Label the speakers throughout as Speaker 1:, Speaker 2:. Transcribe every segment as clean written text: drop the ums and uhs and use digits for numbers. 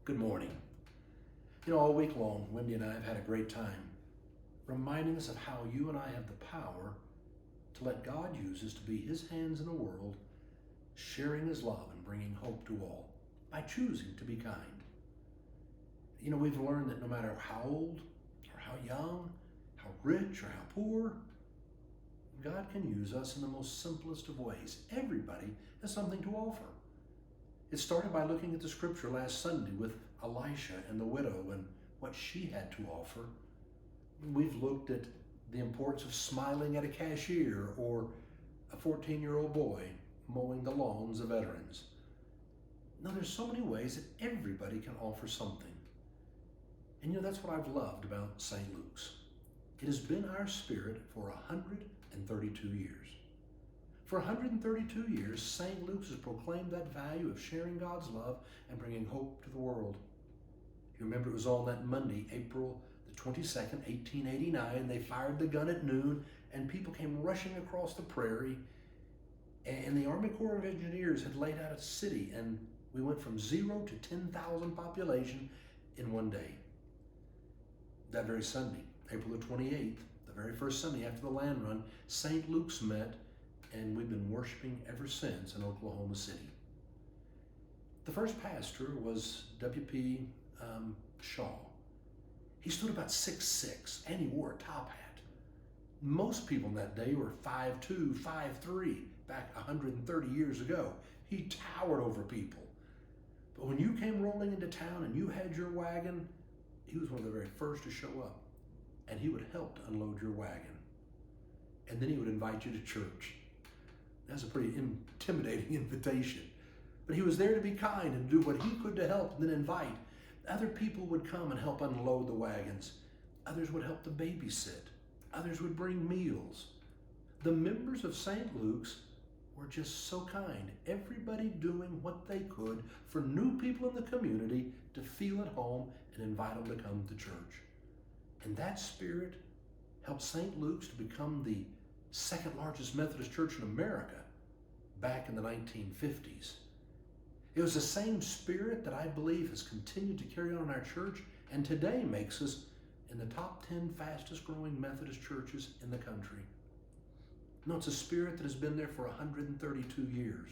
Speaker 1: Good morning. All week long, Wendy and I have had a great time reminding us of how you and I have the power to let God use us to be His hands in the world, sharing His love and bringing hope to all by choosing to be kind. We've learned that no matter how old or how young, how rich or how poor, God can use us in the most simplest of ways. Everybody has something to offer. It started by looking at the scripture last Sunday with Elisha and the widow and what she had to offer. We've looked at the importance of smiling at a cashier or a 14-year-old boy mowing the lawns of veterans. Now, there's so many ways that everybody can offer something. And that's what I've loved about St. Luke's. It has been our spirit for 132 years. For 132 years, St. Luke's has proclaimed that value of sharing God's love and bringing hope to the world. You remember it was on that Monday, April the 22nd, 1889, they fired the gun at noon and people came rushing across the prairie, and the Army Corps of Engineers had laid out a city, and we went from 0 to 10,000 population in one day. That very Sunday, April the 28th, the very first Sunday after the land run, St. Luke's met, and we've been worshiping ever since in Oklahoma City. The first pastor was W.P. Shaw. He stood about 6'6", and he wore a top hat. Most people in that day were 5'2", 5'3", back 130 years ago. He towered over people. But when you came rolling into town and you had your wagon, he was one of the very first to show up, and he would help to unload your wagon. And then he would invite you to church. That's a pretty intimidating invitation. But he was there to be kind and do what he could to help, and then invite. Other people would come and help unload the wagons. Others would help to babysit. Others would bring meals. The members of St. Luke's were just so kind. Everybody doing what they could for new people in the community to feel at home and invite them to come to church. And that spirit helped St. Luke's to become the second largest Methodist church in America back in the 1950s. It was the same spirit that I believe has continued to carry on in our church and today makes us in the top 10 fastest growing Methodist churches in the country. It's a spirit that has been there for 132 years.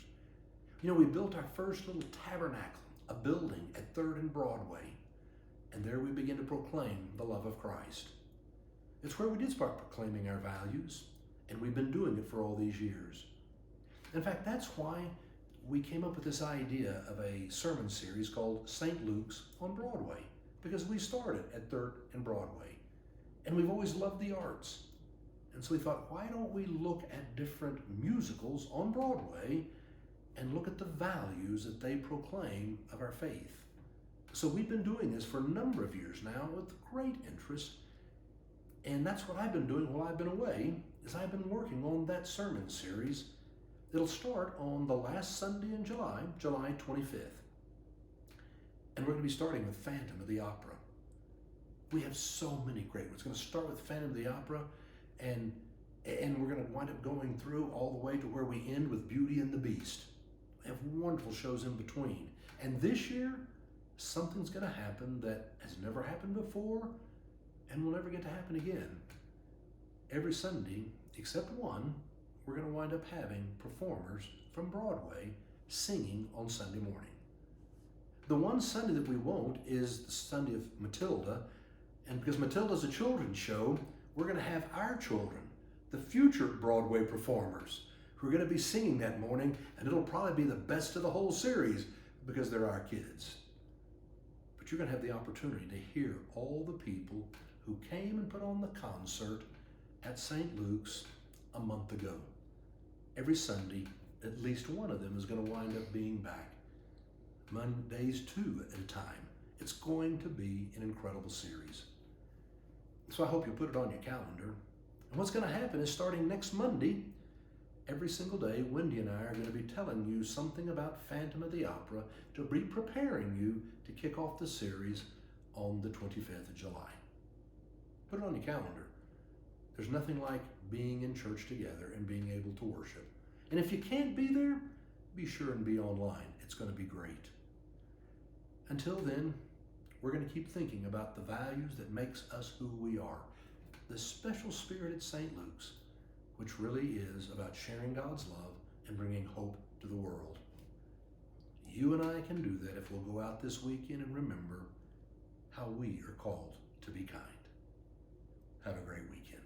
Speaker 1: We built our first little tabernacle, a building at 3rd and Broadway, and there we began to proclaim the love of Christ. It's where we did start proclaiming our values, and we've been doing it for all these years. In fact, that's why we came up with this idea of a sermon series called St. Luke's on Broadway, because we started at 3rd and Broadway, and we've always loved the arts. And so we thought, why don't we look at different musicals on Broadway and look at the values that they proclaim of our faith? So we've been doing this for a number of years now with great interest. And that's what I've been doing while I've been away, is I've been working on that sermon series. It'll start on the last Sunday in July, July 25th. And we're going to be starting with Phantom of the Opera. We have so many great ones. It's going to start with Phantom of the Opera, and we're going to wind up going through all the way to where we end with Beauty and the Beast. We have wonderful shows in between. And this year, something's going to happen that has never happened before and will never get to happen again. Every Sunday, except one, we're going to wind up having performers from Broadway singing on Sunday morning. The one Sunday that we won't is the Sunday of Matilda, and because Matilda's a children's show, we're going to have our children, the future Broadway performers, who are going to be singing that morning, and it'll probably be the best of the whole series because they're our kids. But you're going to have the opportunity to hear all the people who came and put on the concert at St. Luke's a month ago. Every Sunday, at least one of them is going to wind up being back. Mondays, 2 at a time. It's going to be an incredible series. So I hope you put it on your calendar. And what's going to happen is starting next Monday, every single day, Wendy and I are going to be telling you something about Phantom of the Opera to be preparing you to kick off the series on the 25th of July. Put it on your calendar. There's nothing like being in church together and being able to worship. And if you can't be there, be sure and be online. It's going to be great. Until then, we're going to keep thinking about the values that makes us who we are. The special spirit at St. Luke's, which really is about sharing God's love and bringing hope to the world. You and I can do that if we'll go out this weekend and remember how we are called to be kind. Have a great weekend.